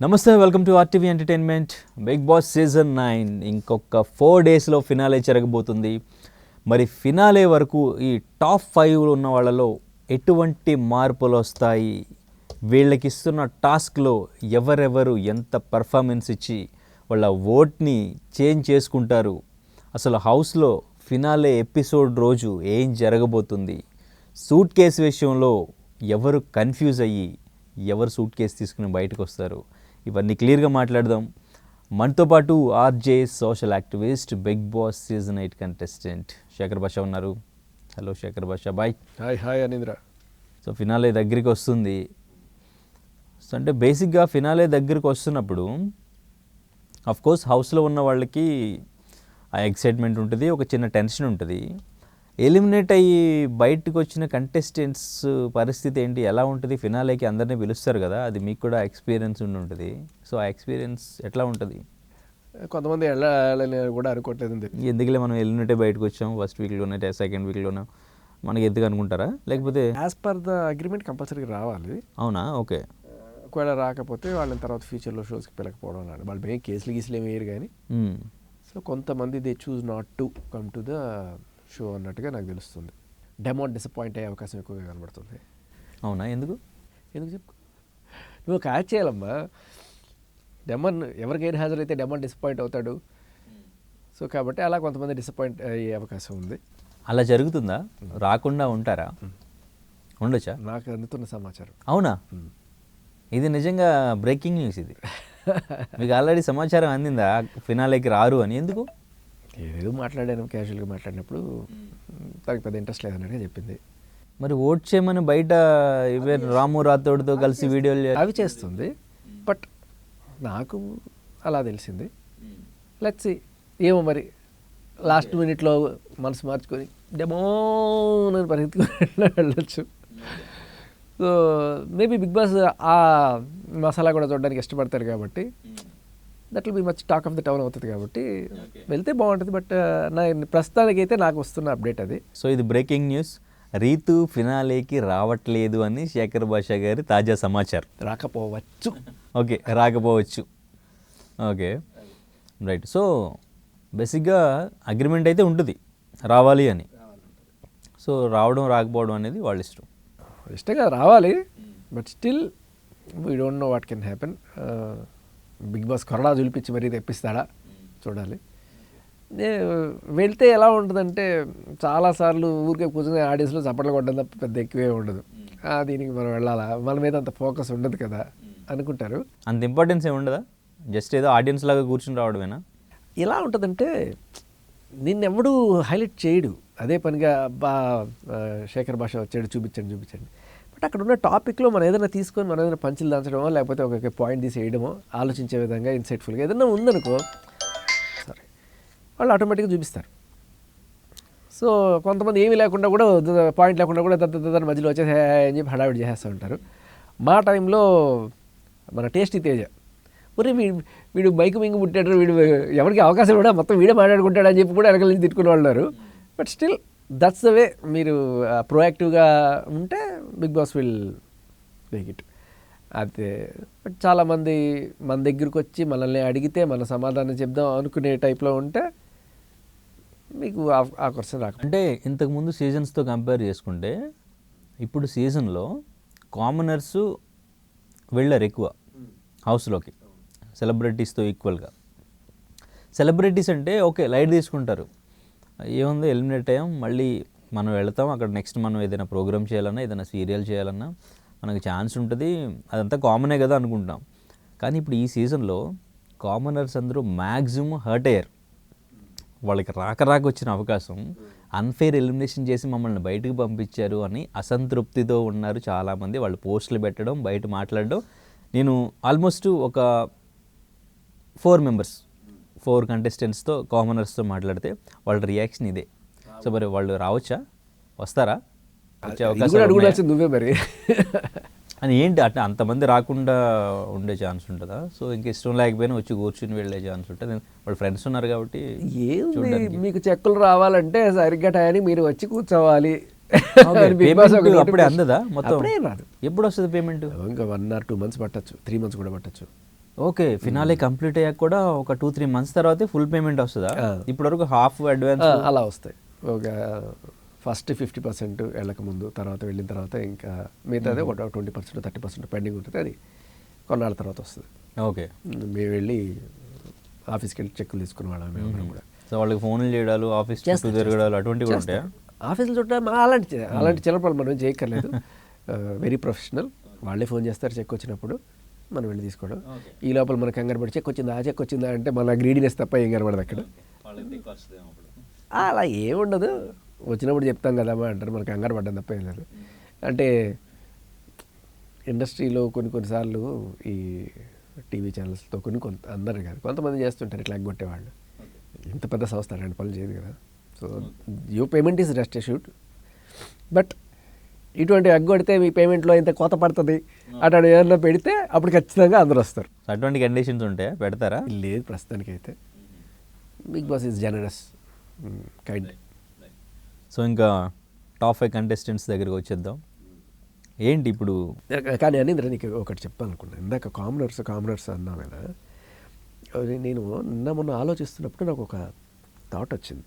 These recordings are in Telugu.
నమస్తే, welcome to RTV entertainment. Bigg Boss season 9 ఇంకొక 4 డేస్లో ఫినాలే జరగబోతుంది. మరి ఫినాలే వరకు ఈ టాప్ 5 ఉన్న వాళ్ళలో ఎటువంటి మార్పులు వస్తాయి, వీళ్ళకి ఇస్తున్న టాస్క్లో ఎవరెవరు ఎంత పర్ఫార్మెన్స్ ఇచ్చి వాళ్ళ ఓట్ని చేంజ్ చేసుకుంటారు, అసలు హౌస్లో ఫినాలే ఎపిసోడ్ రోజు ఏం జరగబోతుంది, సూట్ కేసు విషయంలో ఎవరు కన్ఫ్యూజ్ అయ్యి ఎవరు సూట్ కేసు తీసుకుని బయటకు వస్తారు, ఇవన్నీ క్లియర్గా మాట్లాడదాం. మనతో పాటు RJ social activist, Bigg Boss season 8 contestant Shekhar Basha ఉన్నారు. Hello Shekhar Basha, bye. Hi Anindra. So finale దగ్గరికి వస్తుంది. సో అంటే బేసిక్గా ఫినాలే దగ్గరికి వస్తున్నప్పుడు కోర్స్ హౌస్లో ఉన్న వాళ్ళకి ఆ ఎక్సైట్మెంట్ ఉంటుంది, ఒక చిన్న టెన్షన్ ఉంటుంది. ఎలిమినేట్ అయ్యి బయటకు వచ్చిన కంటెస్టెంట్స్ పరిస్థితి ఏంటి, ఎలా ఉంటుంది? ఫినాలేకి అందరినీ పిలుస్తారు కదా, అది మీకు కూడా ఎక్స్పీరియన్స్ ఉండి ఉంటుంది. సో ఆ ఎక్స్పీరియన్స్ ఎట్లా ఉంటుంది? కొంతమంది వెళ్ళాలని కూడా అనుకోవట్లేదు. ఎందుకులే మనం ఎలిమినేట్ బయటకు వచ్చాం, ఫస్ట్ వీక్లోనే సెకండ్ వీక్లోనే మనకి ఎందుకు అనుకుంటారా? లేకపోతే యాజ్ పర్ ద అగ్రిమెంట్ కంపల్సరీగా రావాలి. అవునా? ఓకే. ఒకవేళ రాకపోతే వాళ్ళని తర్వాత ఫ్యూచర్లో షోస్కి పిలకపోవడం అన్నాడు. వాళ్ళు ఏం కేసులు గీసులు ఏమి వేయరు కానీ. సో కొంతమంది they choose not to come to the show అన్నట్టుగా నాకు తెలుస్తుంది. డెమోన్ డిసప్పాయింట్ అయ్యే అవకాశం ఎక్కువగా కనబడుతుంది. అవునా? ఎందుకు చెప్పు, నువ్వు ఒక యాడ్ చేయాలమ్మా. డెమన్ ఎవరికైనా హాజరైతే డెమన్ డిసప్పాయింట్ అవుతాడు. సో కాబట్టి అలా కొంతమంది డిసప్పాయింట్ అయ్యే అవకాశం ఉంది. అలా జరుగుతుందా? రాకుండా ఉంటారా? ఉండొచ్చా? నాకు అందుతున్న సమాచారం. అవునా? ఇది నిజంగా బ్రేకింగ్ న్యూస్. ఇది మీకు ఆల్రెడీ సమాచారం అందిందా ఫినాలేకి రారు అని? ఎందుకు? ఏదో మాట్లాడాను, క్యాజువల్గా మాట్లాడినప్పుడు తనకి పెద్ద ఇంట్రెస్ట్ లేదన్నట్టుగా చెప్పింది. మరి ఓట్ చేయమని బయట ఇవే రాము రాథోడ్తో కలిసి వీడియోలు అవి చేస్తుంది. బట్ నాకు అలా తెలిసింది. లెట్స్ సీ, ఏమో మరి లాస్ట్ మినిట్లో మనసు మార్చుకొని డెమోన్ పరిగెత్తుకుని వెళ్ళొచ్చు. సో మేబీ బిగ్ బాస్ ఆ మసాలా కూడా చూడడానికి ఇష్టపడతారు కాబట్టి that will be much talk of the town అవుతుంది కాబట్టి వెళ్తే బాగుంటుంది. బట్ నా ప్రస్తుతానికైతే నాకు వస్తున్న అప్డేట్ అది. సో ఇది బ్రేకింగ్ న్యూస్. రీతు ఫినాలేకి రావట్లేదు అని శేఖర్ భాష గారి తాజా సమాచారం. రాకపోవచ్చు. ఓకే, రాకపోవచ్చు. Okay, right. సో బేసిక్గా అగ్రిమెంట్ అయితే ఉంటుంది రావాలి అని. సో రావడం రాకపోవడం అనేది వాళ్ళ ఇష్టం. ఇష్టంగా రావాలి, but still we don't know what can happen. Bigg Boss కొరడా చూపించి మరీ తెప్పిస్తాడా చూడాలి. వెళ్తే ఎలా ఉంటుందంటే చాలాసార్లు ఊరికే కూర్చొని ఆడియన్స్లో చప్పట్లు కొట్టడం తప్ప పెద్ద ఎక్కువే ఉండదు. దీనికి మనం వెళ్ళాలా, మన మీద అంత ఫోకస్ ఉండదు కదా అనుకుంటారు. అంత ఇంపార్టెన్స్ ఏమి ఉండదా? జస్ట్ ఏదో ఆడియన్స్ లాగా కూర్చుని రావడమేనా? ఎలా ఉంటుందంటే నిన్నెవడూ హైలైట్ చేయడు. అదే పనిగా బా శేఖర్ భాష వచ్చాడు చూపించండి. బట్ అక్కడ ఉన్న టాపిక్లో మనం ఏదైనా తీసుకొని మనం ఏదైనా పంచులు దంచడమో లేకపోతే ఒక పాయింట్ తీసి వేయడమో ఆలోచించే విధంగా ఇన్సైట్ఫుల్గా ఏదైనా ఉందనుకో, సరే వాళ్ళు ఆటోమేటిక్గా చూపిస్తారు. సో కొంతమంది ఏమీ లేకుండా కూడా పాయింట్ లేకుండా కూడా దాని మధ్యలో వచ్చేసి అని చెప్పి హడావిడి చేసేస్తూ ఉంటారు. మా టైంలో మన టేస్టీ తేజ ఒరే వీడు మైకు మింగు పుట్టాడు, వీడు ఎవరికి అవకాశం కూడా మొత్తం వీడే మాట్లాడుకుంటాడు అని చెప్పి కూడా వెనకాల నుంచి తిట్టుకునే వాళ్ళు ఉన్నారు. But still that's the way. మీరు ప్రోయాక్టివ్గా ఉంటే Bigg Boss will make it. అయితే బట్ చాలామంది మన దగ్గరికి వచ్చి మనల్ని అడిగితే మన సమాధానం చెప్దాం అనుకునే టైప్లో ఉంటే మీకు ఆ క్వశ్చన్ రాక. అంటే ఇంతకుముందు సీజన్స్తో కంపేర్ చేసుకుంటే ఇప్పుడు సీజన్లో కామనర్స్ వెళ్ళారు ఎక్కువ హౌస్లోకి, సెలబ్రిటీస్తో ఈక్వల్గా. సెలబ్రిటీస్ అంటే ఓకే లైట్ తీసుకుంటారు, ఏముంది ఎలిమినేట్ అయ్యాం మళ్ళీ మనం వెళతాం అక్కడ, నెక్స్ట్ మనం ఏదైనా ప్రోగ్రామ్ చేయాలన్నా ఏదైనా సీరియల్ చేయాలన్నా మనకు ఛాన్స్ ఉంటుంది, అదంతా కామనే కదా అనుకుంటాం. కానీ ఇప్పుడు ఈ సీజన్లో కామనర్స్ అందరూ మ్యాక్సిమం హర్ట్ అయ్యారు. వాళ్ళకి రాక వచ్చిన అవకాశం అన్ఫెయిర్ ఎలిమినేషన్ చేసి మమ్మల్ని బయటకు పంపించారు అని అసంతృప్తితో ఉన్నారు చాలామంది. వాళ్ళు పోస్టులు పెట్టడం, బయట మాట్లాడడం. నేను ఆల్మోస్ట్ ఒక 4 కంటెస్టెంట్స్తో కామనర్స్తో మాట్లాడితే వాళ్ళ రియాక్షన్ ఇదే. సో మరి వాళ్ళు రావచ్చా, వస్తారా, వచ్చే అవకాశం నువ్వే మరి అని ఏంటి అంటే అంతమంది రాకుండా ఉండే ఛాన్స్ ఉంటుందా? సో ఇంక ఇష్టం లేకపోయినా వచ్చి కూర్చుని వెళ్ళే ఛాన్స్ ఉంటుంది. వాళ్ళ ఫ్రెండ్స్ ఉన్నారు కాబట్టి. ఏం మీకు చెక్కులు రావాలంటే సరిగ్గా టయానికి మీరు వచ్చి కూర్చోవాలి. అప్పుడే అందదా మొత్తం? రాదు. ఎప్పుడు వస్తుంది పేమెంట్? ఇంకా 1 or 2 months పట్టచ్చు, 3 months కూడా పట్టచ్చు. ఓకే, ఫినాలే కంప్లీట్ అయ్యాక కూడా ఒక 2-3 months తర్వాతే ఫుల్ పేమెంట్ వస్తుందా? ఇప్పటివరకు హాఫ్ అడ్వాన్స్. అలా వస్తాయి. ఒక ఫస్ట్ 50% వెళ్ళక ముందు, తర్వాత వెళ్ళిన తర్వాత ఇంకా మిగతాదే ఒక 20% 30% పెండింగ్ ఉంటుంది. అది కొన్నాళ్ళ తర్వాత వస్తుంది. ఓకే, మేము వెళ్ళి ఆఫీస్కి వెళ్ళి చెక్కులు తీసుకునే వాళ్ళం మేము కూడా. సో వాళ్ళకి ఫోన్లు చేయడాలు, ఆఫీస్ చుట్టూ తిరగడాలు అటువంటివి కూడా ఉంటాయా? ఆఫీసులు చూడడం అలాంటి చిన్నప్పుడు మనం చేయక్కర్లేదు. Very professional. వాళ్ళే ఫోన్ చేస్తారు చెక్ వచ్చినప్పుడు, మనం వెళ్ళి తీసుకోవడం. ఈ లోపల మనకు కంగారు పడి చెక్ వచ్చిందా చెక్ వచ్చిందా అంటే మన గ్రీడీనెస్ తప్ప ఏం కనబడదు అక్కడ. అలా ఏముండదు, వచ్చినప్పుడు చెప్తాం కదా అంటారు, మనకు కంగారు పడ్డం తప్ప ఏం లేదు. అంటే ఇండస్ట్రీలో కొన్నిసార్లు ఈ టీవీ ఛానల్స్తో అందరు కాదు, కొంతమంది చేస్తుంటారు ఇట్లా ఎగ్గొట్టేవాళ్ళు. ఇంత పెద్ద సంస్థ రెండు పనులు చేయదు కదా. So you payment is rest shoot. But ఇటువంటి ఎగ్గొడితే మీ పేమెంట్లో ఇంత కోత పడుతుంది అటు ఏమన్నా పెడితే అప్పుడు ఖచ్చితంగా అందరూ వస్తారు. అటువంటి కండిషన్స్ ఉంటాయా, పెడతారా? లేదు ప్రస్తుతానికి అయితే. Bigg Boss is generous kind. So ఇంకా టాప్ 5 కంటెస్టెంట్స్ దగ్గరికి వచ్చేద్దాం. ఏంటి ఇప్పుడు? కానీ అనింద్ర నీకు ఒకటి చెప్పాలనుకున్నాను. ఇందాక కామనర్స్ అన్నా కదా, నేను మొన్న ఆలోచిస్తున్నప్పుడు నాకు ఒక థాట్ వచ్చింది.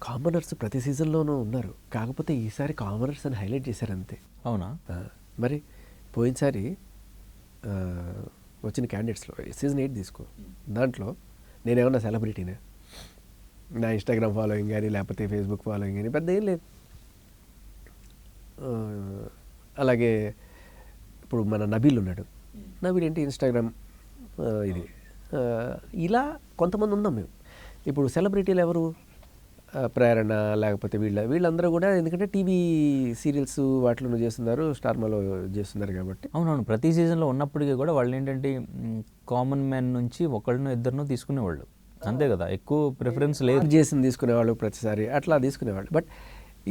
కామనర్స్ ప్రతి సీజన్లోనూ ఉన్నారు, కాకపోతే ఈసారి కామనర్స్ అని హైలైట్ చేశారు అంతే. అవునా? మరి పోయినసారి వచ్చిన క్యాండిడేట్స్లో సీజన్ 8 తీసుకో, దాంట్లో నేనేమన్నా సెలబ్రిటీనే? నా ఇన్స్టాగ్రామ్ ఫాలోయింగ్ కానీ లేకపోతే ఫేస్బుక్ ఫాలోయింగ్ కానీ పెద్ద ఏం లేదు. అలాగే ఇప్పుడు మన నబీల్ ఉన్నాడు. నబీల్ ఏంటి ఇన్స్టాగ్రామ్ ఇది. ఇలా కొంతమంది ఉన్నాం మేము. ఇప్పుడు సెలబ్రిటీలు ఎవరు? ప్రేరణ లేకపోతే వీళ్ళందరూ కూడా ఎందుకంటే టీవీ సీరియల్స్ వాటిలో చేస్తున్నారు, స్టార్మాలో చేస్తున్నారు కాబట్టి. అవునవును, ప్రతి సీజన్లో ఉన్నప్పటికీ కూడా వాళ్ళు ఏంటంటే కామన్ మ్యాన్ నుంచి ఒకళ్ళను ఇద్దరినో తీసుకునేవాళ్ళు అంతే కదా, ఎక్కువ ప్రిఫరెన్స్ లేదు. చేసింది తీసుకునేవాళ్ళు ప్రతిసారి, అట్లా తీసుకునేవాళ్ళు. బట్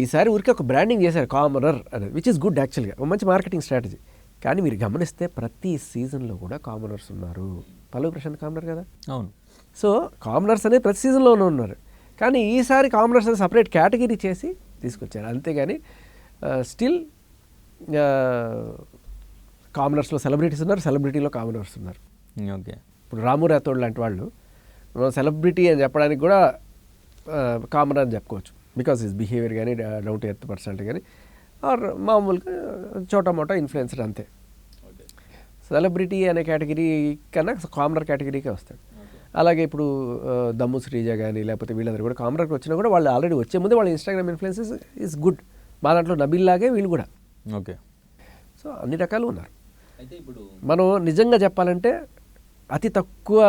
ఈసారి ఊరికే ఒక బ్రాండింగ్ చేశారు కామనర్ అనేది, విచ్ ఇస్ గుడ్ యాక్చువల్గా, ఒక మంచి మార్కెటింగ్ స్ట్రాటజీ. కానీ మీరు గమనిస్తే ప్రతి సీజన్లో కూడా కామనర్స్ ఉన్నారు. పల్లవి ప్రశాంత్ కామనర్ కదా. అవును. సో కామనర్స్ అనేది ప్రతి సీజన్లోనూ ఉన్నారు. కానీ ఈసారి కామనర్స్ అని సపరేట్ కేటగిరీ చేసి తీసుకొచ్చారు. అంతేగాని స్టిల్ కామనర్స్లో సెలబ్రిటీస్ ఉన్నారు, సెలబ్రిటీలో కామనర్స్ ఉన్నారు. ఓకే. ఇప్పుడు రాము రాథోడ్ లాంటి వాళ్ళు సెలబ్రిటీ అని చెప్పడానికి కూడా కామనర్ అని చెప్పుకోవచ్చు. బికాస్ హిస్ బిహేవియర్ కానీ డౌన్ టు ఎర్త్ పర్సనాలిటీ కానీ, ఆర్ మామూలుగా చోటా మోటా ఇన్ఫ్లుయెన్సర్ అంతే. సెలబ్రిటీ అనే కేటగిరీ కన్నా కామనర్ కేటగిరీకే వస్తాడు. అలాగే ఇప్పుడు దమ్ము శ్రీజ కానీ లేకపోతే వీళ్ళందరూ కూడా కామనర్కి వచ్చినా కూడా వాళ్ళు ఆల్రెడీ వచ్చే ముందు వాళ్ళ ఇన్స్టాగ్రామ్ ఇన్ఫ్లుయెన్సెస్ ఈజ్ గుడ్. మా దాంట్లో నబీల్ లాగే వీళ్ళు కూడా. ఓకే. సో అన్ని రకాలు ఉన్నారు. అయితే ఇప్పుడు మనం నిజంగా చెప్పాలంటే అతి తక్కువ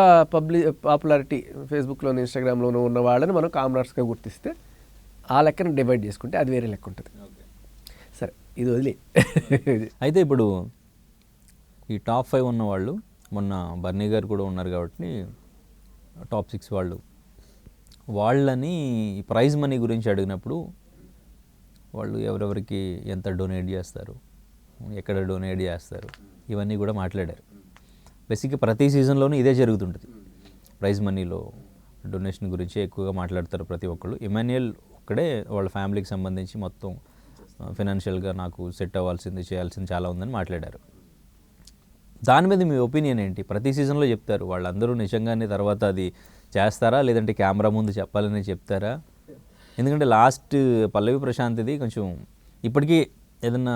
పాపులారిటీ ఫేస్బుక్లోను ఇన్స్టాగ్రామ్లోనూ ఉన్న వాళ్ళని మనం కామనర్స్గా గుర్తిస్తే ఆ లెక్కను డివైడ్ చేసుకుంటే అది వేరే లెక్క ఉంటుంది. సరే ఇది వదిలే. అయితే ఇప్పుడు ఈ టాప్ 5 ఉన్న వాళ్ళు, మొన్న బర్నీ గారు కూడా ఉన్నారు కాబట్టి టాప్ 6 వాళ్ళని ప్రైజ్ మనీ గురించి అడిగినప్పుడు వాళ్ళు ఎవరెవరికి ఎంత డొనేట్ చేస్తారు, ఎక్కడ డొనేట్ చేస్తారు, ఇవన్నీ కూడా మాట్లాడారు. బేసిక్గా ప్రతి సీజన్లోనూ ఇదే జరుగుతుంటుంది. ప్రైజ్ మనీలో డొనేషన్ గురించి ఎక్కువగా మాట్లాడతారు ప్రతి ఒక్కళ్ళు. ఇమాన్యుయల్ ఒక్కడే వాళ్ళ ఫ్యామిలీకి సంబంధించి మొత్తం ఫైనాన్షియల్గా నాకు సెట్ అవ్వాల్సింది, చేయాల్సింది చాలా ఉందని మాట్లాడారు. దాని మీద మీ ఒపీనియన్ ఏంటి? ప్రతి సీజన్లో చెప్తారు, వాళ్ళందరూ నిజంగానే తర్వాత అది చేస్తారా లేదంటే కెమెరా ముందు చెప్పాలని చెప్తారా? ఎందుకంటే లాస్ట్ పల్లవి ప్రశాంత్ది కొంచెం ఇప్పటికీ ఏదన్నా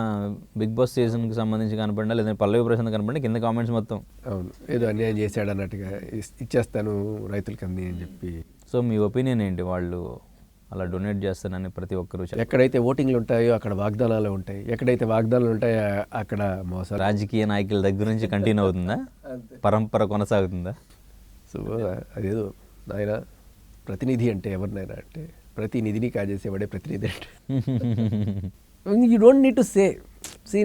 బిగ్ బాస్ సీజన్కి సంబంధించి కనపడినా లేదంటే పల్లవి ప్రశాంత్ కనపడినా కింద కామెంట్స్ మొత్తం అవును ఏదో అన్యాయం చేశాడు అన్నట్టుగా, ఇచ్చేస్తాను రైతులకి అంది అని చెప్పి. సో మీ ఒపీనియన్ ఏంటి? వాళ్ళు అలా డొనేట్ చేస్తానని ప్రతి ఒక్కరు ఎక్కడైతే ఓటింగ్లు ఉంటాయో అక్కడ వాగ్దానాలు ఉంటాయి, ఎక్కడైతే వాగ్దానాలు ఉంటాయో అక్కడ మోసాలు. రాజకీయ నాయకుల దగ్గర నుంచి కంటిన్యూ అవుతుందా, పరంపర కొనసాగుతుందా? సో అదేదో నాయన ప్రతినిధి అంటే ఎవరినైనా అంటే ప్రతినిధిని కాజేసేవాడే ప్రతినిధి అంటే. You don't need to say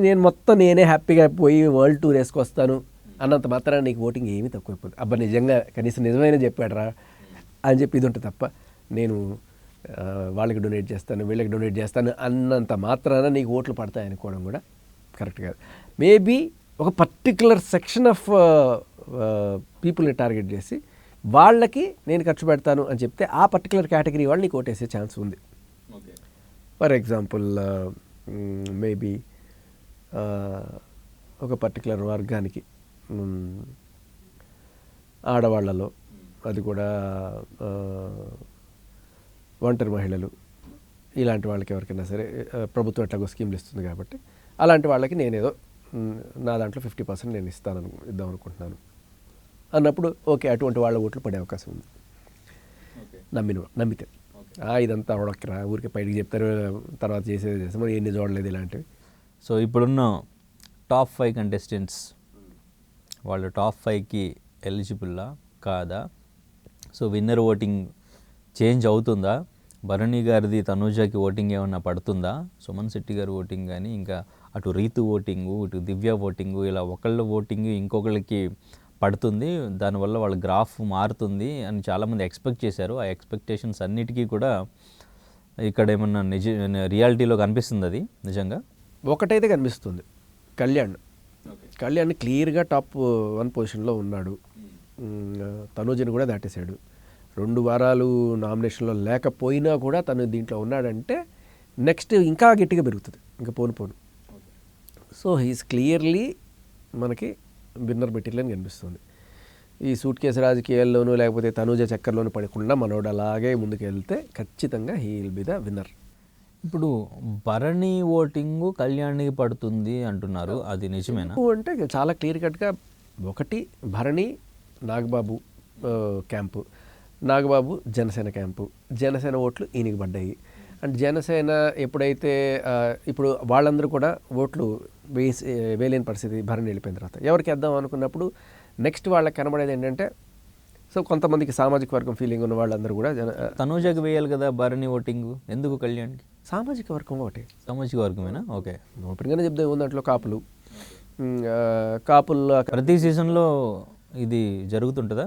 నేను మొత్తం నేనే హ్యాపీగా పోయి వరల్డ్ టూర్ వేసుకొస్తాను అన్నంత మాత్రాన నీకు ఓటింగ్ ఏమీ తక్కువైపోతుంది. అబ్బా నిజంగా కనీసం నిజమైన చెప్పాడు రా అని చెప్పి ఇది ఉంటుంది తప్ప నేను వాళ్ళకి డొనేట్ చేస్తాను వీళ్ళకి డొనేట్ చేస్తాను అన్నంత మాత్రాన నీకు ఓట్లు పడతాయి అనుకోవడం కూడా కరెక్ట్ కాదు. మేబీ ఒక పర్టికులర్ సెక్షన్ ఆఫ్ పీపుల్ని టార్గెట్ చేసి వాళ్ళకి నేను ఖర్చు పెడతాను అని చెప్తే ఆ పర్టికులర్ కేటగిరీ వాళ్ళు నీకు ఓటేసే ఛాన్స్ ఉంది. ఫర్ ఎగ్జాంపుల్ మేబీ ఒక పర్టికులర్ వర్గానికి ఆడవాళ్లలో, అది కూడా ఒంటరి మహిళలు, ఇలాంటి వాళ్ళకి ఎవరికైనా సరే ప్రభుత్వం ఎట్లాగో స్కీమ్లు ఇస్తుంది కాబట్టి అలాంటి వాళ్ళకి నేనేదో నా దాంట్లో 50% నేను ఇద్దాం అనుకుంటున్నాను అన్నప్పుడు ఓకే, అటువంటి వాళ్ళ ఓట్లు పడే అవకాశం ఉంది. నమ్మితే ఇదంతా అవడక్కరా, ఊరికి బయటికి చెప్తారు, తర్వాత చేసేది చేస్తాం, మరి ఎన్ని చూడలేదు ఇలాంటివి. సో ఇప్పుడున్న టాప్ 5 కంటెస్టెంట్స్ వాళ్ళు టాప్ 5కి ఎలిజిబుల్లా కాదా? సో విన్నర్ ఓటింగ్ చేంజ్ అవుతుందా? భరణి గారిది తనూజకి ఓటింగ్ ఏమన్నా పడుతుందా? సుమన్ శెట్టి గారి ఓటింగ్ కానీ, ఇంకా అటు రీతు ఓటింగు, ఇటు దివ్య ఓటింగు, ఇలా ఒకళ్ళ ఓటింగ్ ఇంకొకళ్ళకి పడుతుంది, దానివల్ల వాళ్ళ గ్రాఫ్ మారుతుంది అని చాలామంది ఎక్స్పెక్ట్ చేశారు. ఆ ఎక్స్పెక్టేషన్స్ అన్నిటికీ కూడా ఇక్కడ ఏమన్నా రియాలిటీలో కనిపిస్తుంది అది నిజంగా? ఒకటైతే కనిపిస్తుంది, కళ్యాణ్ క్లియర్గా టాప్ 1 పొజిషన్లో ఉన్నాడు. తనూజని కూడా దాటేశాడు. 2 వారాలు నామినేషన్లో లేకపోయినా కూడా తను దీంట్లో ఉన్నాడంటే నెక్స్ట్ ఇంకా గట్టిగా పెరుగుతుంది, ఇంకా పోను. సో హీఈస్ క్లియర్లీ మనకి విన్నర్ మెటీరియల్ అని కనిపిస్తుంది. ఈ సూట్ కేసు రాజకీయాల్లోనూ లేకపోతే తనూజ చక్కర్లోనూ పడకుండా మనోడు అలాగే ముందుకు వెళ్తే ఖచ్చితంగా he will be the winner. ఇప్పుడు భరణి ఓటింగు కళ్యాణ్కి పడుతుంది అంటున్నారు, అది నిజమేనా? అంటే చాలా క్లియర్ కట్గా ఒకటి భరణి నాగబాబు క్యాంపు, నాగబాబు జనసేన క్యాంపు, జనసేన ఓట్లు ఈయనకి పడ్డాయి. అండ్ జనసేన ఎప్పుడైతే ఇప్పుడు వాళ్ళందరూ కూడా ఓట్లు వేయలేని పరిస్థితి భరణి వెళ్ళిపోయిన తర్వాత ఎవరికి వేద్దాం అనుకున్నప్పుడు నెక్స్ట్ వాళ్ళకి కనబడేది ఏంటంటే, సో కొంతమందికి సామాజిక వర్గం ఫీలింగ్ ఉన్న వాళ్ళందరూ కూడా తనూజకి వేయాలి కదా భరణి ఓటింగ్, ఎందుకు కళ్యాణ్కి? సామాజిక వర్గం ఒకటి, సామాజిక వర్గమేనా? ఓకే, ఓపెన్గానే చెప్తే ఉంది దాంట్లో కాపుల్లో ప్రతి సీజన్లో ఇది జరుగుతుంటుందా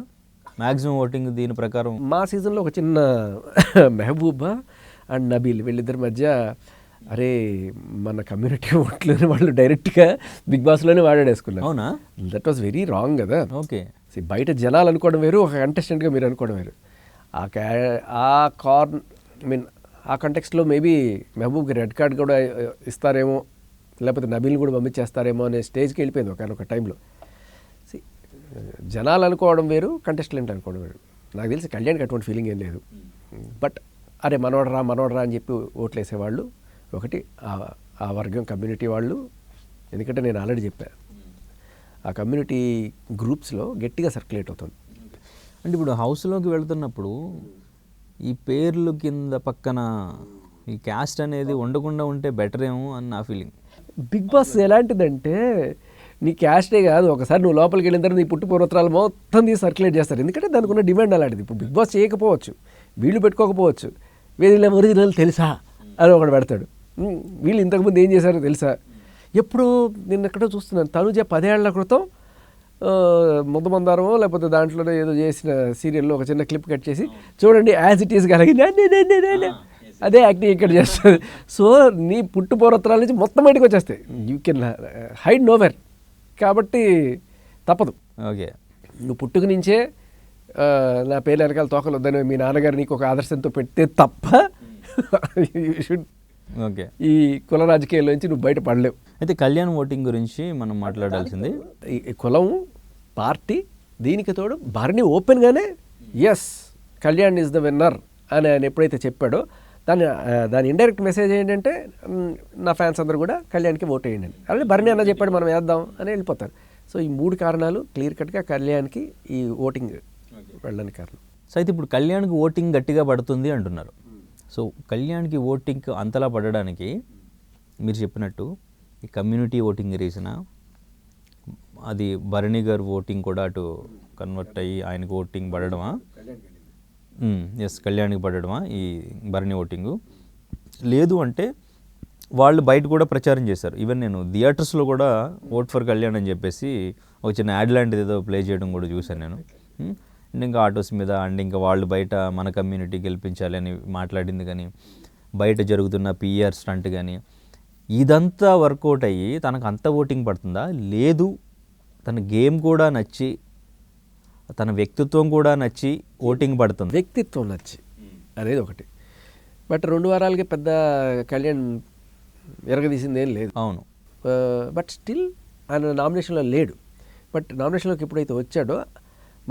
మ్యాక్సిమం ఓటింగ్ దీని ప్రకారం? మా సీజన్లో ఒక చిన్న మెహబూబా అండ్ నబీల్ వీళ్ళిద్దరి మధ్య అరే మన కమ్యూనిటీ ఓట్లని వాళ్ళు డైరెక్ట్గా బిగ్ బాస్లోనే వాడాడేసుకున్నారు. అవునా? దట్ వాస్ వెరీ రాంగ్ కదా. ఓకే, బయట జనాలు అనుకోవడం వేరు, ఒక కంటెస్టెంట్గా మీరు అనుకోవడం వేరు. ఆ కంటెక్స్ట్లో మేబీ మెహబూబ్కి రెడ్ కార్డ్ కూడా ఇస్తారేమో, లేకపోతే నబీల్ని కూడా పంపించేస్తారేమో అనే స్టేజ్కి వెళ్ళిపోయింది ఒక టైంలో. జనాలు అనుకోవడం వేరు, కంటెస్టెంట్ అనుకోవడం వేరు. నాకు తెలిసి కళ్యాణ్కి అటువంటి ఫీలింగ్ ఏం లేదు. బట్ అరే మనోడరా అని చెప్పి ఓట్లు వేసేవాళ్ళు ఒకటి ఆ వర్గం కమ్యూనిటీ వాళ్ళు. ఎందుకంటే నేను ఆల్రెడీ చెప్పాను, ఆ కమ్యూనిటీ గ్రూప్స్లో గట్టిగా సర్క్యులేట్ అవుతుంది. అంటే ఇప్పుడు హౌస్లోకి వెళ్తున్నప్పుడు ఈ పేర్లు కింద పక్కన ఈ క్యాస్ట్ అనేది ఉండకుండా ఉంటే బెటర్ ఏమో అని నా ఫీలింగ్. బిగ్ బాస్ ఎలాంటిదంటే నీ క్యాస్టే కాదు, ఒకసారి నువ్వు లోపలికి వెళ్ళిన తర్వాత నీ పుట్టు పూర్వత్రాలు మొత్తం తీసి సర్క్యులేట్ చేస్తారు. ఎందుకంటే దానికి ఉన్న డిమాండ్ అలాంటిది. ఇప్పుడు బిగ్ బాస్ చేయకపోవచ్చు, వీళ్ళు పెట్టుకోకపోవచ్చు, వీళ్ళ ఒరిజినల్ తెలుసా అని ఒకటి పెడతాడు, వీళ్ళు ఇంతకుముందు ఏం చేశారో తెలుసా. ఎప్పుడో నేను ఎక్కడో చూస్తున్నాను, తనుజ 10 ఏళ్ల క్రితం ముద్దమందారమో లేకపోతే దాంట్లోనే ఏదో చేసిన సీరియల్లో ఒక చిన్న క్లిప్ కట్ చేసి చూడండి యాజ్ ఇట్ ఈస్ కలిగి అదే యాక్టింగ్ ఇక్కడ చేస్తుంది. సో నీ పుట్టు పూర్వత్రాల నుంచి మొత్తం బయటకు వచ్చేస్తాయి, యూ కెన్ హైడ్ నోవేర్. కాబట్టి తప్పదు. ఓకే, నువ్వు పుట్టుక నుంచే నా పేరు వెనకాల తోకలు వద్దని మీ నాన్నగారు నీకు ఒక ఆదర్శంతో పెడితే తప్ప ఓకే ఈ కుల రాజకీయాల నుంచి నువ్వు బయట పడలేవు. అయితే కళ్యాణ్ ఓటింగ్ గురించి మనం మాట్లాడాల్సింది. ఈ కులం పార్టీ దీనికి తోడు భరణి ఓపెన్గానే yes Kalyan is the winner అని ఆయన ఎప్పుడైతే చెప్పాడో దాని ఇండైరెక్ట్ మెసేజ్ ఏంటంటే నా ఫ్యాన్స్ అందరూ కూడా కళ్యాణ్కి ఓట్ వేయండి అని. అలాగే భరణి అన్న చెప్పాడు మనం వేద్దాం అని వెళ్ళిపోతారు. సో ఈ 3 కారణాలు క్లియర్ కట్గా కళ్యాణ్కి ఈ ఓటింగ్ వెళ్ళడానికి కారణం. సో అయితే ఇప్పుడు కళ్యాణ్కి ఓటింగ్ గట్టిగా పడుతుంది అంటున్నారు. సో కళ్యాణ్కి ఓటింగ్ అంతలా పడడానికి మీరు చెప్పినట్టు ఈ కమ్యూనిటీ ఓటింగ్ రీజనా, అది భరణి గారు ఓటింగ్ కూడా అటు కన్వర్ట్ అయ్యి ఆయనకు ఓటింగ్ పడడమా? ఎస్, కళ్యాణ్కి పడడమా ఈ భరణి ఓటింగు? లేదు అంటే వాళ్ళు బయట కూడా ప్రచారం చేశారు. ఈవెన్ నేను థియేటర్స్లో కూడా ఓట్ ఫర్ కళ్యాణ్ అని చెప్పేసి ఒక చిన్న యాడ్ లాంటిది ఏదో ప్లే చేయడం కూడా చూశాను నేను. అండ్ ఇంకా ఆటోస్ మీద అండ్ ఇంకా వాళ్ళు బయట మన కమ్యూనిటీ గెలిపించాలి అని మాట్లాడింది కానీ, బయట జరుగుతున్న పిఆర్ స్టంట్ కానీ ఇదంతా వర్కౌట్ అయ్యి తనకు అంత ఓటింగ్ పడుతుందా? లేదు, తన గేమ్ కూడా నచ్చి తన వ్యక్తిత్వం కూడా నచ్చి ఓటింగ్ పడుతుంది. వ్యక్తిత్వం నచ్చి అనేది ఒకటి. బట్ 2 వారాలకి పెద్ద కళ్యాణ్ ఎరగదీసింది ఏం లేదు. అవును, బట్ స్టిల్ ఆయన నామినేషన్లో లేడు. బట్ నామినేషన్లోకి ఎప్పుడైతే వచ్చాడో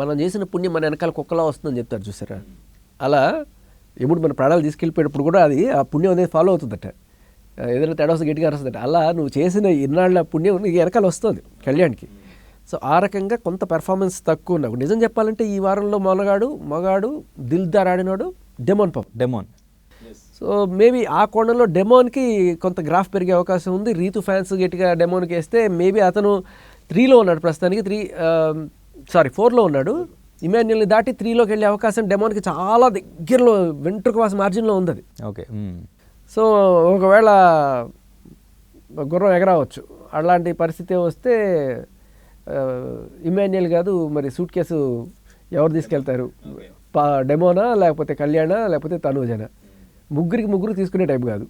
మనం చేసిన పుణ్యం మన వెనకాల కుక్కలా వస్తుందని చెప్తారు చూసారా, అలా ఎప్పుడు మన ప్రాణాలు తీసుకెళ్ళిపోయేటప్పుడు కూడా అది ఆ పుణ్యం అనేది ఫాలో అవుతుందట. ఏదైనా తేడా వస్తే గట్టిగా వస్తుందట. అలా నువ్వు చేసిన ఇన్నాళ్ళ పుణ్యం నీకు వెనకాల వస్తుంది కళ్యాణ్కి. సో ఆ రకంగా కొంత పెర్ఫార్మెన్స్ తక్కువ నాకు నిజం చెప్పాలంటే ఈ వారంలో మగాడు దిల్దార్ ఆడినాడు డెమోన్. సో మేబీ ఆ కోణంలో డెమోన్కి కొంత గ్రాఫ్ పెరిగే అవకాశం ఉంది. రీతు ఫ్యాన్స్ గట్టిగా డెమోన్కి వేస్తే మేబీ అతను 3లో ఉన్నాడు ప్రస్తుతానికి, 4లో ఉన్నాడు. ఇమాన్యుల్ని దాటి 3లోకి వెళ్ళే అవకాశం డెమోన్కి చాలా దగ్గరలో వెంట్రుక వాసి మార్జిన్లో ఉంది అది. ఓకే. సో ఒకవేళ గుర్రం ఎగరావచ్చు. అలాంటి పరిస్థితి వస్తే ఇమాన్యుల్ కాదు మరి సూట్ కేసు ఎవరు తీసుకెళ్తారు, డెమోనా లేకపోతే కళ్యాణా లేకపోతే తనూజనా? ముగ్గురు తీసుకునే టైప్ కాదు,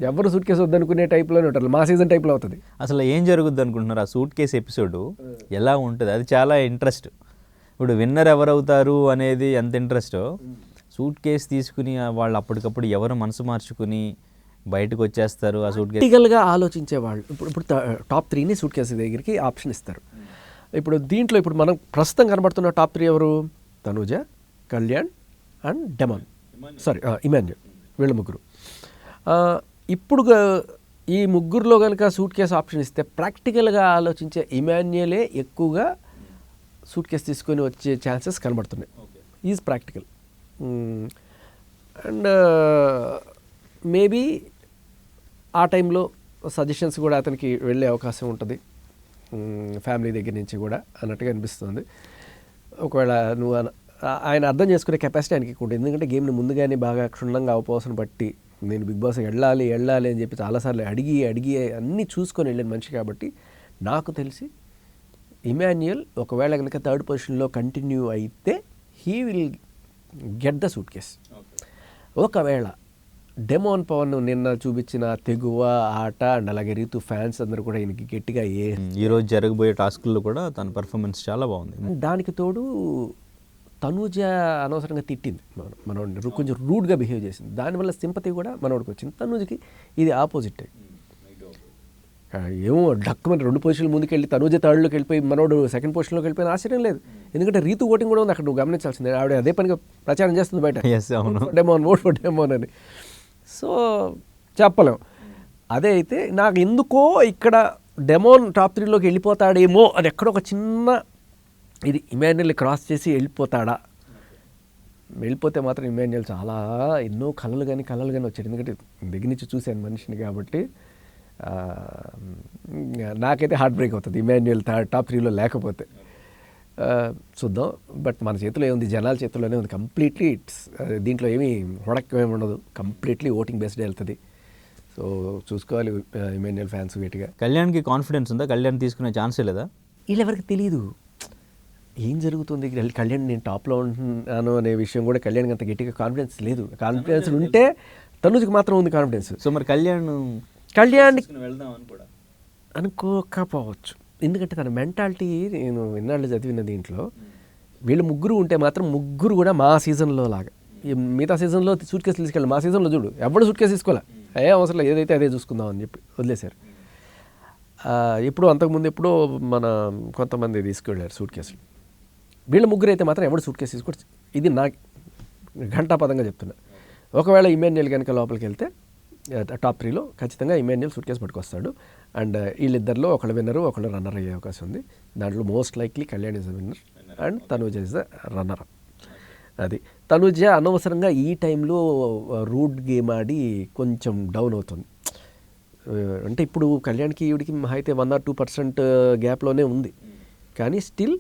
ఎవరు సూట్ కేసు వద్దనుకునే టైప్లోనే ఉంటారు. మా సీజన్ టైప్లో అవుతుంది. అసలు ఏం జరుగుద్ది అనుకుంటున్నారు? ఆ సూట్ కేసు ఎపిసోడ్ ఎలా ఉంటుంది? అది చాలా ఇంట్రెస్ట్. ఇప్పుడు విన్నర్ ఎవరవుతారు అనేది ఎంత ఇంట్రెస్టో, సూట్ కేసు తీసుకుని వాళ్ళు అప్పటికప్పుడు ఎవరు మనసు మార్చుకుని బయటకు వచ్చేస్తారు ఆ సూట్ కేసు. ప్రాక్టికల్గా ఆలోచించే వాళ్ళు ఇప్పుడు టాప్ 3ని సూట్ కేసు దగ్గరికి ఆప్షన్ ఇస్తారు. ఇప్పుడు దీంట్లో ఇప్పుడు మనం ప్రస్తుతం కనబడుతున్న టాప్ 3 ఎవరు? Tanuja, Kalyan and Emmanuel. వీళ్ళ ముగ్గురు. ఇప్పుడు ఈ ముగ్గురులో కనుక సూట్ కేసు ఆప్షన్ ఇస్తే ప్రాక్టికల్గా ఆలోచించే ఇమాన్యులే ఎక్కువగా సూట్ కేసు తీసుకొని వచ్చే ఛాన్సెస్ కనబడుతున్నాయి. Is practical. అండ్ మేబీ ఆ టైంలో సజెషన్స్ కూడా అతనికి వెళ్ళే అవకాశం ఉంటుంది ఫ్యామిలీ దగ్గర నుంచి కూడా అన్నట్టుగా అనిపిస్తుంది. ఒకవేళ నువ్వు ఆయన అర్థం చేసుకునే కెపాసిటీ ఆయనకి ఉంటుంది. ఎందుకంటే గేమ్ని ముందుగానే బాగా క్షుణ్ణంగా అవపోసన బట్టి నేను బిగ్ బాస్ వెళ్ళాలి అని చెప్పి చాలాసార్లు అడిగి అన్నీ చూసుకొని వెళ్ళిన మనిషి కాబట్టి నాకు తెలిసి ఇమాన్యుయల్ ఒకవేళ కనుక 3rd పొజిషన్లో కంటిన్యూ అయితే he will get the suit case. ఒకవేళ డెమోన్ పవన్ నిన్న చూపించిన తెగువ ఆట అండ్ అలాగే రీతు ఫ్యాన్స్ అందరూ కూడా ఈయనకి గట్టిగా ఈరోజు జరగబోయే టాస్కుల్లో కూడా తన పర్ఫార్మెన్స్ చాలా బాగుంది. దానికి తోడు తనూజ అనవసరంగా తిట్టింది మనోడిని, కొంచెం రూడ్గా బిహేవ్ చేసింది. దానివల్ల సింపతి కూడా మనోడికి వచ్చింది. తనూజకి ఇది ఆపోజిట్. ఏమో డక్కుమని 2 పొజిషన్లు ముందుకెళ్ళి తనూజ 3rడ్లోకి వెళ్ళిపోయి మనోడు 2nd పొజిషన్లోకి వెళ్ళిపోయిన ఆశ్చర్యం లేదు. ఎందుకంటే రీతు ఓటింగ్ కూడా ఉంది అక్కడ, నువ్వు గమనించాల్సిందే. ఆవిడ అదే పనిగా ప్రచారం చేస్తుంది బయట, డెమోన్ ఓట్ ఫర్ డెమోన్ అని. సో చెప్పలేం. అదే అయితే నాకు ఎందుకో ఇక్కడ డెమోన్ టాప్ 3లోకి వెళ్ళిపోతాడేమో అని ఎక్కడో ఒక చిన్న ఇది ఇమాన్యుల్ని క్రాస్ చేసి వెళ్ళిపోతే మాత్రం ఇమాన్యుల్ చాలా ఎన్నో కళలు కానీ వచ్చాడు. ఎందుకంటే దగ్గర నుంచి చూశాను మనిషిని కాబట్టి నాకైతే హార్ట్ బ్రేక్ అవుతుంది ఇమాన్యుల్ టాప్ 3లో లేకపోతే. చూద్దాం. బట్ మన చేతిలో ఏముంది, జనాల చేతిలోనే ఉంది కంప్లీట్లీ. దీంట్లో ఏమీ హొడక్కేమి ఉండదు, కంప్లీట్లీ ఓటింగ్ బేస్డ్ వెళ్తుంది. సో చూసుకోవాలి ఇమాన్యుల్ ఫ్యాన్స్ గట్టిగా. కళ్యాణ్కి కాన్ఫిడెన్స్ ఉందా? కళ్యాణ్ తీసుకునే ఛాన్సే లేదా? వీళ్ళెవరికి తెలియదు ఏం జరుగుతుంది. కళ్యాణ్ నేను టాప్లో ఉంటున్నాను అనే విషయం కూడా కళ్యాణ్కి అంత గట్టిగా కాన్ఫిడెన్స్ లేదు. కాన్ఫిడెన్స్ ఉంటే తనుజకి మాత్రం ఉంది కాన్ఫిడెన్స్. సో మరి కళ్యాణ్ వెళ్దాం అనుకోకపోవచ్చు. ఎందుకంటే తన మెంటాలిటీ నేను ఇన్నాళ్ళు చదివిన దీంట్లో వీళ్ళు ముగ్గురు ఉంటే మాత్రం ముగ్గురు కూడా మా సీజన్లో లాగా, మిగతా సీజన్లో సూట్ కేసు తీసుకెళ్ళి మా సీజన్లో చూడు ఎవడు సూట్ కేసు తీసుకోలే, అవసరం ఏదైతే అదే చూసుకుందాం అని చెప్పి వదిలేశారు. అంతకుముందు ఎప్పుడో మన కొంతమంది తీసుకెళ్ళారు సూట్ కేసులు. వీళ్ళ ముగ్గురు అయితే మాత్రం ఎవడు సూట్ కేసు తీసుకో. ఇది నా ఘంటాపదంగా చెప్తున్నా. ఒకవేళ ఇమాన్యుల్ కనుక లోపలికి వెళ్తే టాప్ 3లో ఖచ్చితంగా ఇమాన్యుల్ సూట్ కేసు పట్టుకొస్తాడు. అండ్ వీళ్ళిద్దరిలో ఒకళ్ళు విన్నరు ఒకళ్ళు రన్నర్ అయ్యే అవకాశం ఉంది. దాంట్లో most likely Kalyan is the winner and Tanuja is the runner. అది తనూజ అనవసరంగా ఈ టైంలో రూట్ గేమ్ ఆడి కొంచెం డౌన్ అవుతుంది. అంటే ఇప్పుడు కళ్యాణ్కి ఈవిడికి అయితే 1 or 2% గ్యాప్లోనే ఉంది. కానీ స్టిల్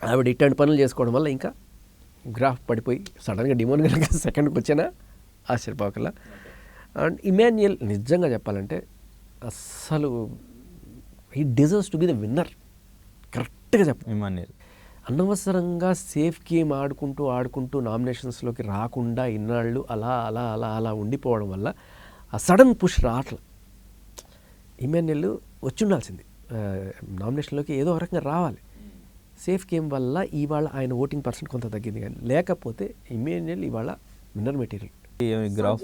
ఆవిడ ఇట్లాంటి పనులు చేసుకోవడం వల్ల ఇంకా గ్రాఫ్ పడిపోయి సడన్గా డిమోన్ కనుక 2ndకి వచ్చినా ఆశ్చర్యపోకల్లా. అండ్ ఇమాన్యుయల్ నిజంగా చెప్పాలంటే అస్సలు he deserves to be the winner. కరెక్ట్గా చెప్పాలి. ఇమాన్యుయల్ అనవసరంగా సేఫ్ గేమ్ ఆడుకుంటూ నామినేషన్స్లోకి రాకుండా ఇన్నాళ్ళు అలా ఉండిపోవడం వల్ల ఆ సడన్ పుష్ రావట్ల. ఇమాన్యుయల్ వచ్చి ఉండాల్సింది నామినేషన్లోకి, ఏదో ఒక రకంగా రావాలి. సేఫ్ గేమ్ వల్ల ఇవాళ ఆయన ఓటింగ్ % కొంత తగ్గింది. కానీ లేకపోతే ఇమాన్యుయల్ ఇవాళ విన్నర్ మెటీరియల్. గ్రాఫ్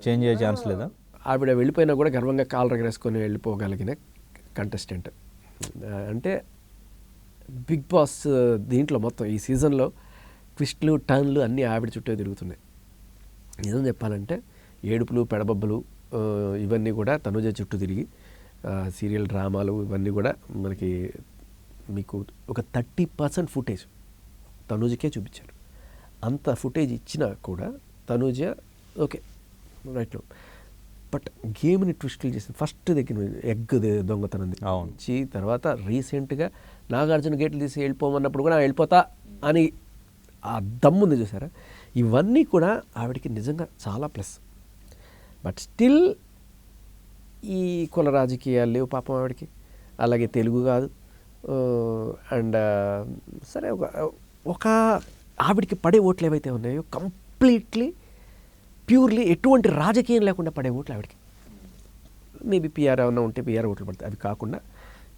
చేంజ్ అయ్యే ఛాన్స్ లేదా? ఆవిడ వెళ్ళిపోయినా కూడా గర్వంగా కాలు రగరేసుకొని వెళ్ళిపోగలిగిన కంటెస్టెంట్. అంటే బిగ్ బాస్ దీంట్లో మొత్తం ఈ సీజన్లో ట్విస్ట్లు టర్న్లు అన్నీ ఆవిడ చుట్టూ తిరుగుతున్నాయి. నిజం చెప్పాలంటే ఏడుపులు పెడబబ్బలు ఇవన్నీ కూడా తనుజ చుట్టూ తిరిగి సీరియల్ డ్రామాలు ఇవన్నీ కూడా మనకి మీకు ఒక 30% ఫుటేజ్ తనుజకే చూపించారు. అంత ఫుటేజ్ ఇచ్చినా కూడా తనుజ ఓకే రైట్లో, బట్ గేమ్ని ట్విస్టులు చేసింది. ఫస్ట్ దగ్గర ఎగ్ దొంగతనం నుంచి తర్వాత రీసెంట్గా నాగార్జున గేట్లు తీసి వెళ్ళిపోమన్నప్పుడు కూడా వెళ్ళిపోతా అని ఆ దమ్ముంది చూసారా. ఇవన్నీ కూడా ఆవిడకి నిజంగా చాలా ప్లస్. బట్ స్టిల్ ఈ కుల రాజకీయాలు లేవు పాపం ఆవిడకి, అలాగే తెలుగు కాదు. అండ్ సరే ఒక ఆవిడకి పడే ఓట్లు ఏవైతే ఉన్నాయో కంప్లీట్లీ ప్యూర్లీ ఎటువంటి రాజకీయం లేకుండా పడే ఓట్లు ఆవిడకి. మేబీ పిఆర్ ఏమన్నా ఉంటే పిఆర్ ఓట్లు పడతాయి. అవి కాకుండా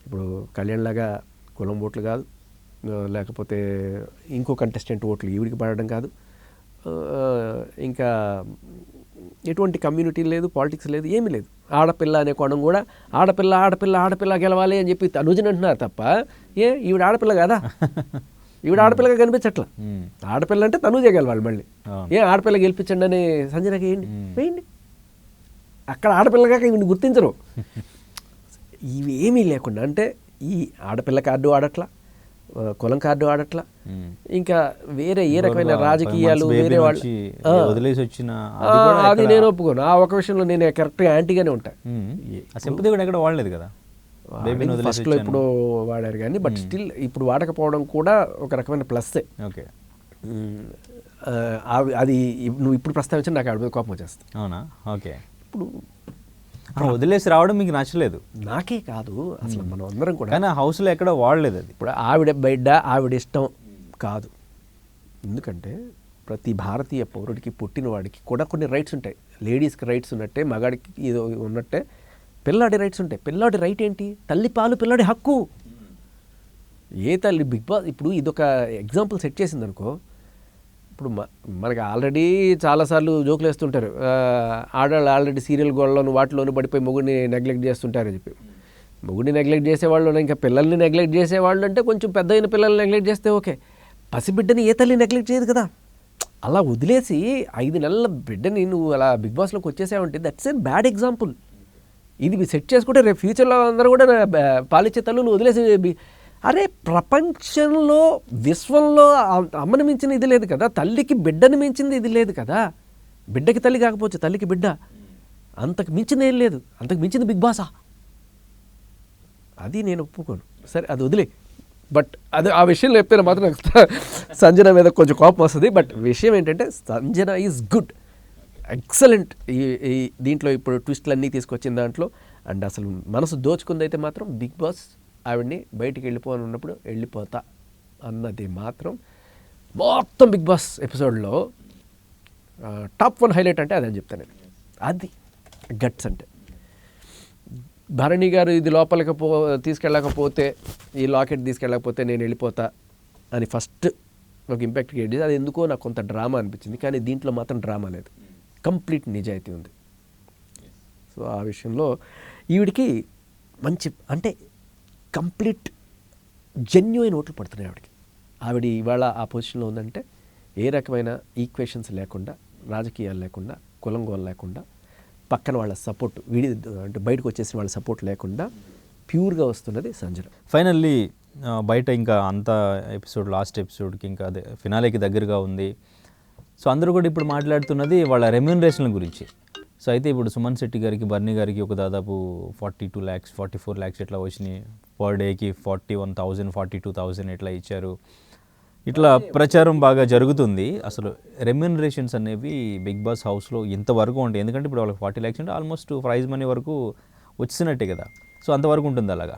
ఇప్పుడు కళ్యాణ్ లాగా కులం ఓట్లు కాదు, లేకపోతే ఇంకో కంటెస్టెంట్ ఓట్లు ఈవిడికి పడడం కాదు, ఇంకా ఎటువంటి కమ్యూనిటీ లేదు, పాలిటిక్స్ లేదు, ఏమీ లేదు. ఆడపిల్ల అనే కోణం కూడా ఆడపిల్ల ఆడపిల్ల ఆడపిల్ల గెలవాలి అని చెప్పి తనుజని అంటున్నారు తప్ప ఈవిడ ఆడపిల్ల కదా, ఈవిడ ఆడపిల్లగా కనిపించట్లా. ఆడపిల్ల అంటే తనుజే గెలవాలి. మళ్ళీ ఆడపిల్ల గెలిపించండి అని సంజనకి వేయండి. అక్కడ ఆడపిల్లగా ఈవిని గుర్తించరు. ఇవి ఏమీ లేకుండా అంటే ఈ ఆడపిల్ల కార్డు ఆడట్లా, కులం కార్డు ఆడట్లా, ఇంకా వేరే ఏ రకమైన రాజకీయాలు వేరే వాళ్ళు వదిలేసి వచ్చిన అది నేను ఒప్పుకోను. ఆ ఒక విషయంలో నేను కరెక్ట్గా యాంటీగానే ఉంటాను. సింపతి కూడా ఎక్కడ వాడలేదు కదా, ఫస్ట్లో ఇప్పుడు వాడారు కానీ, బట్ స్టిల్ ఇప్పుడు వాడకపోవడం కూడా ఒక రకమైన ప్లస్సే. ఓకే, అది నువ్వు ఇప్పుడు ప్రస్తావించి నాకు ఆవిడ మీద కోపం వచ్చేస్తుంది. అవునా? ఓకే, ఇప్పుడు వదిలేసి రావడం మీకు నచ్చలేదు? నాకే కాదు, అసలు మనం అందరం కూడా. కానీ హౌస్లో ఎక్కడ వాడలేదు అది. ఇప్పుడు ఆవిడ బిడ్డ ఆవిడ ఇష్టం కాదు. ఎందుకంటే ప్రతి భారతీయ పౌరుడికి పుట్టిన వాడికి కూడా కొన్ని రైట్స్ ఉంటాయి. లేడీస్కి రైట్స్ ఉన్నట్టే మగాడికి ఇది ఉన్నట్టే పిల్లాడి రైట్స్ ఉంటాయి. పిల్లాడి రైట్ ఏంటి? తల్లి పాలు పిల్లాడి హక్కు. ఏ తల్లి బిగ్ బాస్ ఇప్పుడు ఇదొక ఎగ్జాంపుల్ సెట్ చేసింది అనుకో. ఇప్పుడు మనకి ఆల్రెడీ చాలాసార్లు జోకులు వేస్తుంటారు, ఆడవాళ్ళు ఆల్రెడీ సీరియల్ గోళ్ళలోను వాటిలోనూ పడిపోయి మొగుడిని నెగ్లెక్ట్ చేస్తుంటారని చెప్పి. మొగుడిని నెగ్లెక్ట్ చేసేవాళ్ళు, ఇంకా పిల్లల్ని నెగ్లెక్ట్ చేసేవాళ్ళు అంటే కొంచెం పెద్ద అయిన పిల్లల్ని నెగ్లెక్ట్ చేస్తే ఓకే. పసిబిడ్డని ఏ తల్లి నెగ్లెక్ట్ చేయదు కదా. అలా వదిలేసి 5 నెలల బిడ్డని నువ్వు అలా బిగ్ బాస్లోకి వచ్చేసావంటే దట్స్ ఎన్ బ్యాడ్ ఎగ్జాంపుల్. ఇది సెట్ చేసుకుంటే రేపు ఫ్యూచర్లో అందరూ కూడా పాలిచ్చే తల్లులు వదిలేసి, అరే ప్రపంచంలో విశ్వంలో అమ్మని మించిన ఇది లేదు కదా, తల్లికి బిడ్డని మించింది ఇది లేదు కదా. బిడ్డకి తల్లి కాకపోవచ్చు, తల్లికి బిడ్డ, అంతకు మించింది ఏం లేదు. అంతకు మించింది బిగ్ బాసా? అది నేను ఒప్పుకోను. సరే అది వదిలే. బట్ అది ఆ విషయంలో చెప్తే మాత్రం నాకు సంజన మీద కొంచెం కోపం వస్తుంది. బట్ విషయం ఏంటంటే సంజన ఈజ్ గుడ్, ఎక్సలెంట్. ఈ దీంట్లో ఇప్పుడు ట్విస్ట్లు అన్నీ తీసుకొచ్చిన దాంట్లో అండ్ అసలు మనసు దోచుకుందైతే మాత్రం బిగ్ బాస్ ఆవిడ్ని బయటికి వెళ్ళిపోని ఉన్నప్పుడు వెళ్ళిపోతా అన్నది మాత్రం మొత్తం బిగ్ బాస్ ఎపిసోడ్లో టాప్ 1 హైలైట్ అంటే అదని చెప్తాను నేను. అది గట్స్ అంటే. భరణి గారు ఇది లోపలికి తీసుకెళ్ళకపోతే, ఈ లాకెట్ తీసుకెళ్ళకపోతే నేను వెళ్ళిపోతా అని ఫస్ట్ ఒక ఇంపాక్ట్ క్రియేట్ చేసి, అది ఎందుకో నాకు కొంత డ్రామా అనిపించింది. కానీ దీంట్లో మాత్రం డ్రామా లేదు, కంప్లీట్ నిజాయితీ ఉంది. సో ఆ విషయంలో ఈవిడికి మంచి అంటే కంప్లీట్ జెన్యూన్ ఓట్లు పడుతున్నాయి ఆవిడకి. ఆవిడ ఇవాళ ఆ పొజిషన్లో ఉందంటే ఏ రకమైన ఈక్వేషన్స్ లేకుండా, రాజకీయాలు లేకుండా, కులం గోలు లేకుండా, పక్కన వాళ్ళ సపోర్ట్ అంటే బయటకు వచ్చేసిన వాళ్ళ సపోర్ట్ లేకుండా ప్యూర్గా వస్తున్నది సంజన. ఫైనల్లీ బయట ఇంకా అంత ఎపిసోడ్ లాస్ట్ ఎపిసోడ్కి ఇంకా అదే ఫినాలేకి దగ్గరగా ఉంది. సో అందరూ కూడా ఇప్పుడు మాట్లాడుతున్నది వాళ్ళ రెమ్యూనరేషన్ గురించి. సో అయితే ఇప్పుడు సుమన్ శెట్టి గారికి, బర్నీ గారికి ఒక దాదాపు 42 lakhs 44 lakhs ఇట్లా వచ్చినాయి. పర్ డేకి 41,000 42,000 ఇట్లా ఇచ్చారు. ఇట్లా ప్రచారం బాగా జరుగుతుంది. అసలు రెమ్యూనరేషన్స్ అనేవి బిగ్ బాస్ హౌస్లో ఇంతవరకు ఉంటాయి. ఎందుకంటే ఇప్పుడు వాళ్ళకి 40 lakhs అంటే ఆల్మోస్ట్ ప్రైజ్ మనీ వరకు వచ్చినట్టే కదా. సో అంతవరకు ఉంటుంది అలాగా.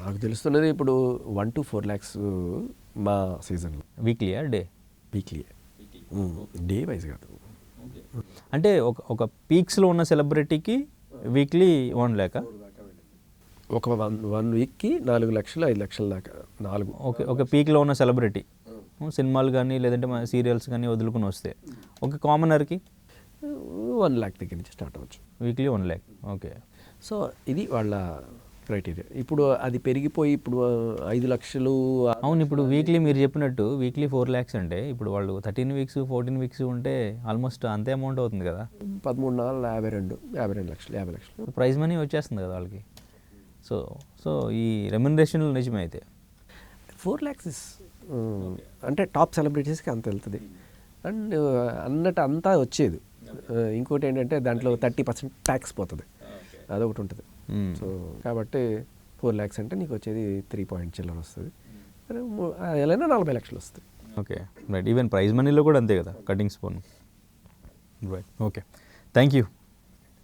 నాకు తెలుస్తున్నది ఇప్పుడు 1 to 4 lakhs మా సీజన్లో. వీక్లీయా డే? వీక్లీ, డే వైజ్ కాదు. అంటే ఒక పీక్స్లో ఉన్న సెలబ్రిటీకి వీక్లీ 1 lakh, ఒక 1 వీక్కి 4 లక్షలు 5 లక్షల దాకా. 4 ఓకే. ఒక పీక్లో ఉన్న సెలబ్రిటీ సినిమాలు కానీ లేదంటే మన సీరియల్స్ కానీ వదులుకుని వస్తే ఒక కామనర్కి 1 lakh దగ్గర నుంచి స్టార్ట్ అవ్వచ్చు. Weekly 1 lakh. ఓకే. సో ఇది వాళ్ళ క్రైటీరియా. ఇప్పుడు అది పెరిగిపోయి ఇప్పుడు 5 లక్షలు అవును, ఇప్పుడు వీక్లీ మీరు చెప్పినట్టు వీక్లీ 4 lakhs అంటే ఇప్పుడు వాళ్ళు 13 weeks 14 weeks ఉంటే ఆల్మోస్ట్ అంతే అమౌంట్ అవుతుంది కదా. 13 నాలుగు 52 లక్షలు 50 లక్షలు ప్రైజ్ మనీ వచ్చేస్తుంది కదా వాళ్ళకి. సో సో ఈ రెమ్యునరేషన్లు నిజమే అయితే 4 lakhs ఇస్ అంటే టాప్ సెలబ్రిటీస్కి అంత వెళ్తుంది. అండ్ అన్నట్టు అంతా వచ్చేది. ఇంకోటి ఏంటంటే దాంట్లో 30% ట్యాక్స్ పోతుంది, అదొకటి ఉంటుంది. సో కాబట్టి 4 lakhs అంటే నీకు వచ్చేది 3 చిల్లర వస్తుంది. ఎలా 40 లక్షలు వస్తుంది. Okay right. ఈవెన్ ప్రైజ్ మనీలో కూడా అంతే కదా, cuttings phone. Right, okay, thank you.